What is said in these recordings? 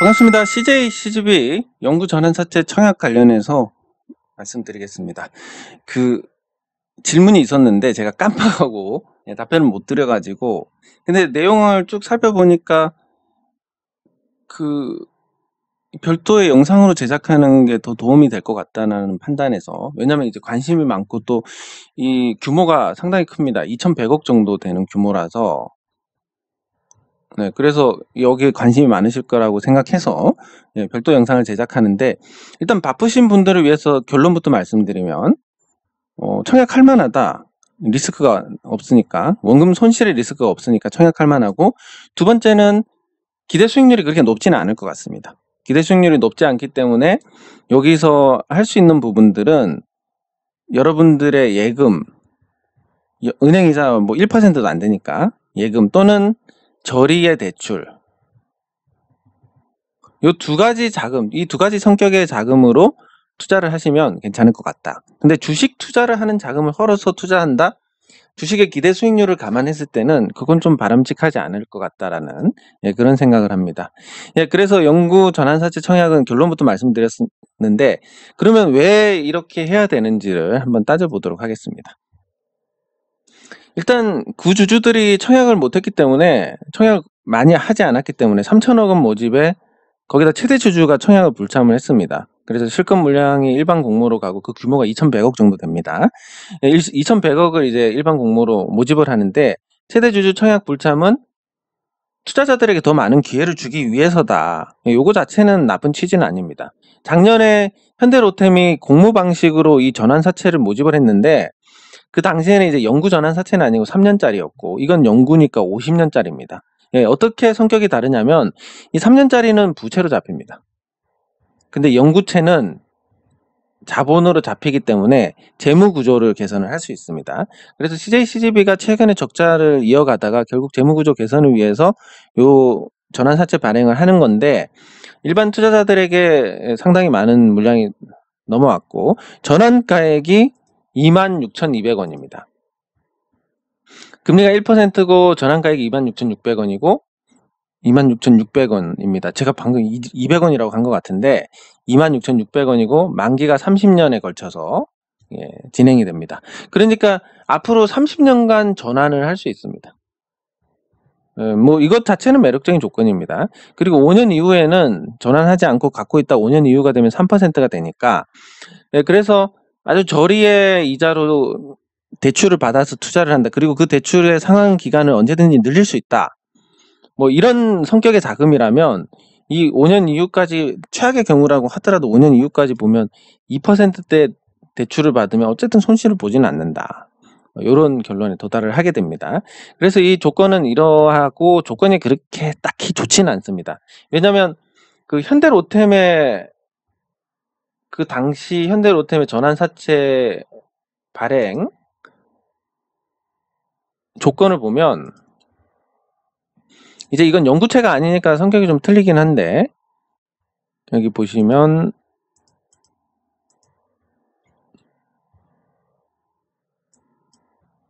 반갑습니다. CJ CGV 영구 전환사채 청약 관련해서 말씀드리겠습니다. 그 질문이 있었는데 제가 깜빡하고 답변을 못 드려가지고, 근데 내용을 쭉 살펴보니까 그 별도의 영상으로 제작하는 게 더 도움이 될 것 같다는 판단에서, 왜냐면 이제 관심이 많고 또 이 규모가 상당히 큽니다. 2,100억 정도 되는 규모라서, 네, 그래서 여기에 관심이 많으실 거라고 생각해서 별도 영상을 제작하는데, 일단 바쁘신 분들을 위해서 결론부터 말씀드리면 청약할 만하다. 리스크가 없으니까, 원금 손실의 리스크가 없으니까 청약할 만하고, 두 번째는 기대 수익률이 그렇게 높지는 않을 것 같습니다. 기대 수익률이 높지 않기 때문에 여기서 할 수 있는 부분들은 여러분들의 예금, 은행이자 뭐 1%도 안 되니까 예금 또는 저리의 대출, 이 두 가지 자금, 이 두 가지 성격의 자금으로 투자를 하시면 괜찮을 것 같다. 근데 주식 투자를 하는 자금을 헐어서 투자한다? 주식의 기대 수익률을 감안했을 때는 그건 좀 바람직하지 않을 것 같다라는 그런 생각을 합니다. 그래서 영구 전환사채 청약은 결론부터 말씀드렸는데, 그러면 왜 이렇게 해야 되는지를 한번 따져보도록 하겠습니다. 일단 구주주들이 청약을 못했기 때문에, 청약 많이 하지 않았기 때문에 3천억 원 모집에 거기다 최대 주주가 청약을 불참을 했습니다. 그래서 실컷 물량이 일반 공모로 가고 그 규모가 2,100억 정도 됩니다. 2,100억을 이제 일반 공모로 모집을 하는데, 최대 주주 청약 불참은 투자자들에게 더 많은 기회를 주기 위해서다. 요거 자체는 나쁜 취지는 아닙니다. 작년에 현대로템이 공모 방식으로 이 전환사채를 모집을 했는데, 그 당시에는 이제 영구 전환사채는 아니고 3년짜리였고, 이건 영구니까 50년짜리입니다. 어떻게 성격이 다르냐면, 이 3년짜리는 부채로 잡힙니다. 근데 영구채는 자본으로 잡히기 때문에 재무 구조를 개선을 할 수 있습니다. 그래서 CJCGV가 최근에 적자를 이어가다가 결국 재무 구조 개선을 위해서 요 전환사채 발행을 하는 건데, 일반 투자자들에게 상당히 많은 물량이 넘어왔고, 전환가액이 26,200원입니다. 금리가 1%고 전환가액이 26,600원이고 26,600원입니다. 제가 방금 200원이라고 한 것 같은데 26,600원이고 만기가 30년에 걸쳐서 진행이 됩니다. 그러니까 앞으로 30년간 전환을 할 수 있습니다. 뭐 이것 자체는 매력적인 조건입니다. 그리고 5년 이후에는 전환하지 않고 갖고 있다 5년 이후가 되면 3%가 되니까, 그래서 아주 저리의 이자로 대출을 받아서 투자를 한다. 그리고 그 대출의 상환 기간을 언제든지 늘릴 수 있다. 뭐 이런 성격의 자금이라면 이 5년 이후까지, 최악의 경우라고 하더라도 5년 이후까지 보면 2%대 대출을 받으면 어쨌든 손실을 보지는 않는다. 이런 결론에 도달을 하게 됩니다. 그래서 이 조건은 이러하고 조건이 그렇게 딱히 좋지는 않습니다. 왜냐하면 그 현대로템의 그 당시 현대로템의 전환사채 발행 조건을 보면, 이제 이건 영구채가 아니니까 성격이 좀 틀리긴 한데, 여기 보시면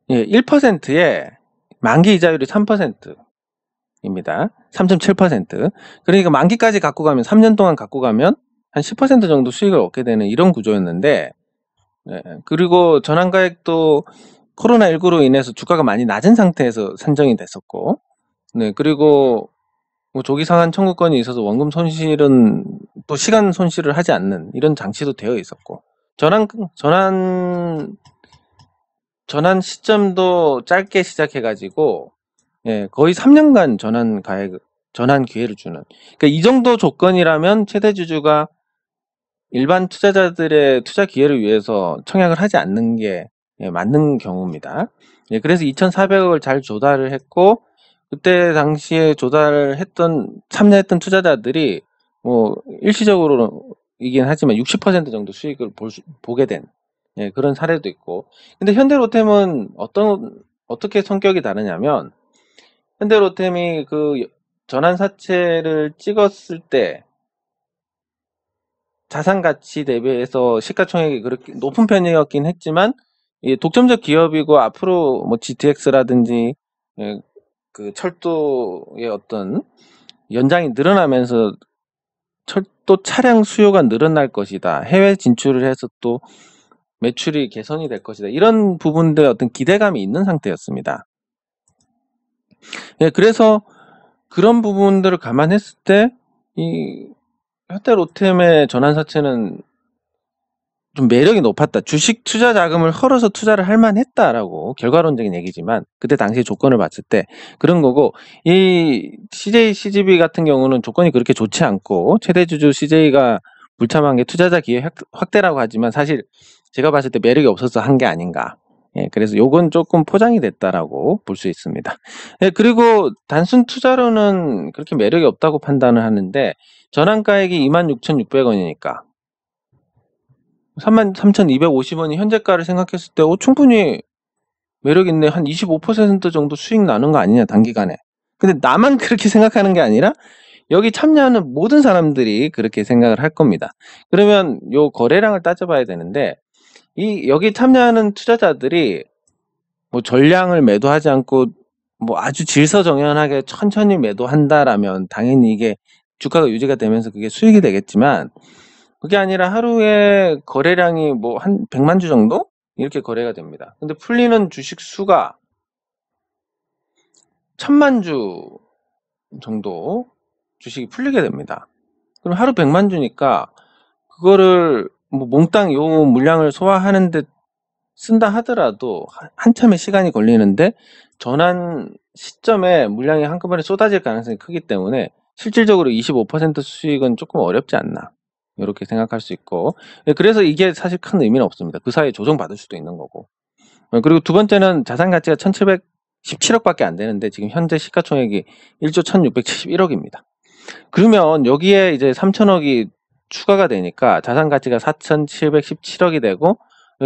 1%에 만기 이자율이 3%입니다. 3.7%. 그러니까 만기까지 갖고 가면, 3년 동안 갖고 가면 한 10% 정도 수익을 얻게 되는 이런 구조였는데, 그리고 전환가액도 코로나19로 인해서 주가가 많이 낮은 상태에서 산정이 됐었고, 그리고 뭐 조기 상환 청구권이 있어서 원금 손실은 또 시간 손실을 하지 않는 이런 장치도 되어 있었고, 전환 시점도 짧게 시작해가지고 거의 3년간 전환 기회를 주는, 그러니까 이 정도 조건이라면 최대 주주가 일반 투자자들의 투자 기회를 위해서 청약을 하지 않는 게 맞는 경우입니다. 그래서 2,400억을 잘 조달을 했고, 그때 당시에 조달을 참여했던 투자자들이 뭐 일시적으로이긴 하지만 60% 정도 수익을 보게 된 그런 사례도 있고. 근데 현대로템은 어떻게 성격이 다르냐면, 현대로템이 그 전환사채를 찍었을 때 자산 가치 대비해서 시가총액이 그렇게 높은 편이었긴 했지만, 독점적 기업이고 앞으로 뭐 GTX라든지 그 철도의 어떤 연장이 늘어나면서 철도 차량 수요가 늘어날 것이다. 해외 진출을 해서 또 매출이 개선이 될 것이다. 이런 부분들의 어떤 기대감이 있는 상태였습니다. 예, 그래서 그런 부분들을 감안했을 때 이 현대로템의 전환사채는 좀 매력이 높았다. 주식 투자 자금을 헐어서 투자를 할 만했다라고 결과론적인 얘기지만 그때 당시 조건을 봤을 때 그런 거고, 이 CJ CGV 같은 경우는 조건이 그렇게 좋지 않고 최대 주주 CJ가 불참한 게 투자자 기회 확대라고 하지만 사실 제가 봤을 때 매력이 없어서 한 게 아닌가. 예, 그래서 요건 조금 포장이 됐다라고 볼 수 있습니다. 예, 그리고 단순 투자로는 그렇게 매력이 없다고 판단을 하는데 전환가액이 26,600원이니까 33,250원이 현재가를 생각했을 때 충분히 매력 있네. 한 25% 정도 수익 나는 거 아니냐, 단기간에. 근데 나만 그렇게 생각하는 게 아니라 여기 참여하는 모든 사람들이 그렇게 생각을 할 겁니다. 그러면 요 거래량을 따져봐야 되는데 여기 참여하는 투자자들이 뭐 전량을 매도하지 않고 뭐 아주 질서정연하게 천천히 매도한다라면 당연히 이게 주가가 유지가 되면서 그게 수익이 되겠지만 그게 아니라 하루에 거래량이 뭐 한 100만 주 정도? 이렇게 거래가 됩니다. 근데 풀리는 주식 수가 1000만 주 정도 주식이 풀리게 됩니다. 그럼 하루 100만 주니까 그거를 뭐 몽땅 요 물량을 소화하는데 쓴다 하더라도 한참의 시간이 걸리는데 전환 시점에 물량이 한꺼번에 쏟아질 가능성이 크기 때문에 실질적으로 25% 수익은 조금 어렵지 않나, 이렇게 생각할 수 있고, 그래서 이게 사실 큰 의미는 없습니다. 그 사이에 조정받을 수도 있는 거고. 그리고 두 번째는 자산 가치가 1717억밖에 안 되는데 지금 현재 시가총액이 1조 1671억입니다. 그러면 여기에 이제 3000억이 추가가 되니까 자산 가치가 4717억이 되고,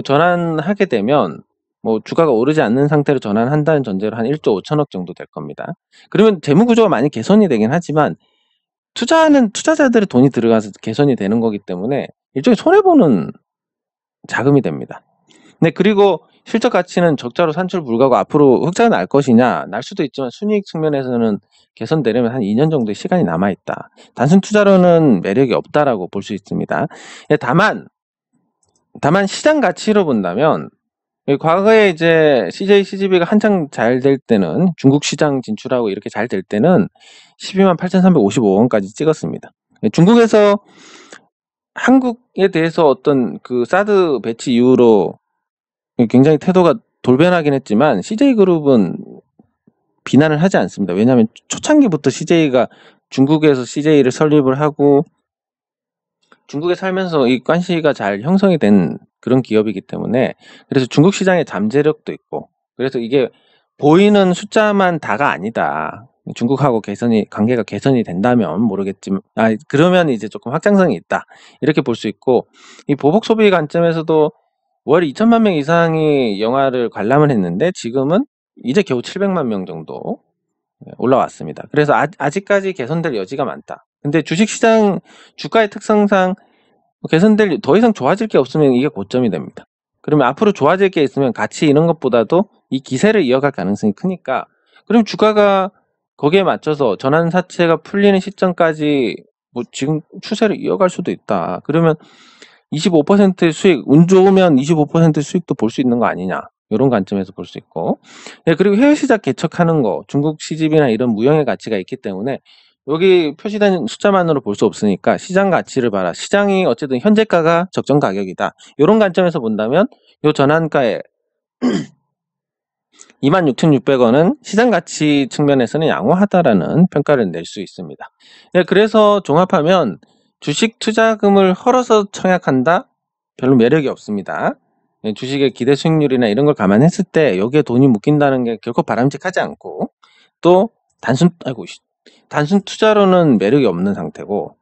전환하게 되면 뭐 주가가 오르지 않는 상태로 전환한다는 전제로 한 1조 5천억 정도 될 겁니다. 그러면 재무 구조가 많이 개선이 되긴 하지만 투자하는 투자자들의 돈이 들어가서 개선이 되는 거기 때문에 일종의 손해보는 자금이 됩니다. 네, 그리고 실적 가치는 적자로 산출 불가고 앞으로 흑자가 날 것이냐, 날 수도 있지만 순이익 측면에서는 개선되려면 한 2년 정도의 시간이 남아있다. 단순 투자로는 매력이 없다라고 볼 수 있습니다. 다만 시장 가치로 본다면 과거에 이제 CJ CGV가 한창 잘 될 때는, 중국 시장 진출하고 이렇게 잘 될 때는 12만 8,355원까지 찍었습니다. 중국에서 한국에 대해서 어떤 그 사드 배치 이후로 굉장히 태도가 돌변하긴 했지만 CJ그룹은 비난을 하지 않습니다. 왜냐하면 초창기부터 CJ가 중국에서 CJ를 설립을 하고 중국에 살면서 이 관시가 잘 형성이 된 그런 기업이기 때문에, 그래서 중국 시장의 잠재력도 있고, 그래서 이게 보이는 숫자만 다가 아니다. 중국하고 관계가 개선이 된다면 모르겠지만, 그러면 이제 조금 확장성이 있다. 이렇게 볼 수 있고, 이 보복 소비 관점에서도 월 2천만 명 이상이 영화를 관람을 했는데 지금은 이제 겨우 700만 명 정도 올라왔습니다. 그래서 아직까지 개선될 여지가 많다. 근데 주식시장 주가의 특성상 더 이상 좋아질 게 없으면 이게 고점이 됩니다. 그러면 앞으로 좋아질 게 있으면 가치 이런 것보다도 이 기세를 이어갈 가능성이 크니까, 그럼 주가가 거기에 맞춰서 전환사채가 풀리는 시점까지 뭐 지금 추세를 이어갈 수도 있다. 그러면 25%의 수익, 운 좋으면 25%의 수익도 볼 수 있는 거 아니냐, 이런 관점에서 볼 수 있고, 그리고 해외 시장 개척하는 거, 중국 시집이나 이런 무형의 가치가 있기 때문에 여기 표시된 숫자만으로 볼 수 없으니까 시장 가치를 봐라. 시장이 어쨌든 현재가가 적정 가격이다. 이런 관점에서 본다면 이 전환가에 26,600원은 시장 가치 측면에서는 양호하다라는 평가를 낼 수 있습니다. 그래서 종합하면 주식 투자금을 헐어서 청약한다? 별로 매력이 없습니다. 주식의 기대 수익률이나 이런 걸 감안했을 때 여기에 돈이 묶인다는 게 결코 바람직하지 않고, 또 단순 투자로는 매력이 없는 상태고,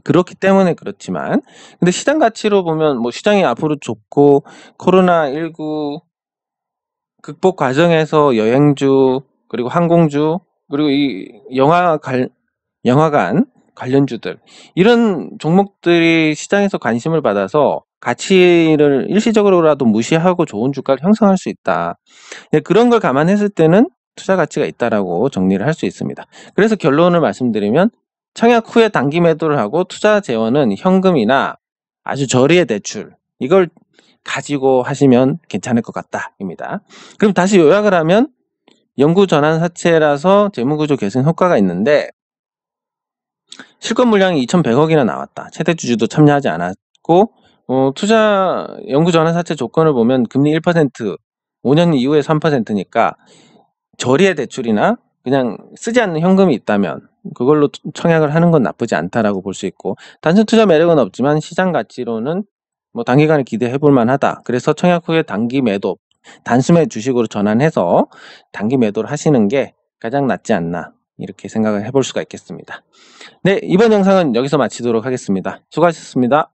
그렇기 때문에 그렇지만, 근데 시장 가치로 보면 뭐 시장이 앞으로 좁고 코로나19 극복 과정에서 여행주, 그리고 항공주, 그리고 이 영화관 관련주들, 이런 종목들이 시장에서 관심을 받아서 가치를 일시적으로라도 무시하고 좋은 주가를 형성할 수 있다. 그런 걸 감안했을 때는 투자 가치가 있다라고 정리를 할 수 있습니다. 그래서 결론을 말씀드리면 청약 후에 단기 매도를 하고 투자 재원은 현금이나 아주 저리의 대출, 이걸 가지고 하시면 괜찮을 것 같다입니다. 그럼 다시 요약을 하면 영구 전환 사채라서 재무구조 개선 효과가 있는데 실컷 물량이 2,100억이나 나왔다. 최대 주주도 참여하지 않았고 투자 영구 전환 사채 조건을 보면 금리 1%, 5년 이후에 3%니까 저리의 대출이나 그냥 쓰지 않는 현금이 있다면 그걸로 청약을 하는 건 나쁘지 않다라고 볼 수 있고, 단순 투자 매력은 없지만 시장 가치로는 뭐 단기간에 기대해 볼 만하다. 그래서 청약 후에 단기 매도, 단숨에 주식으로 전환해서 단기 매도를 하시는 게 가장 낫지 않나, 이렇게 생각을 해볼 수가 있겠습니다. 네, 이번 영상은 여기서 마치도록 하겠습니다. 수고하셨습니다.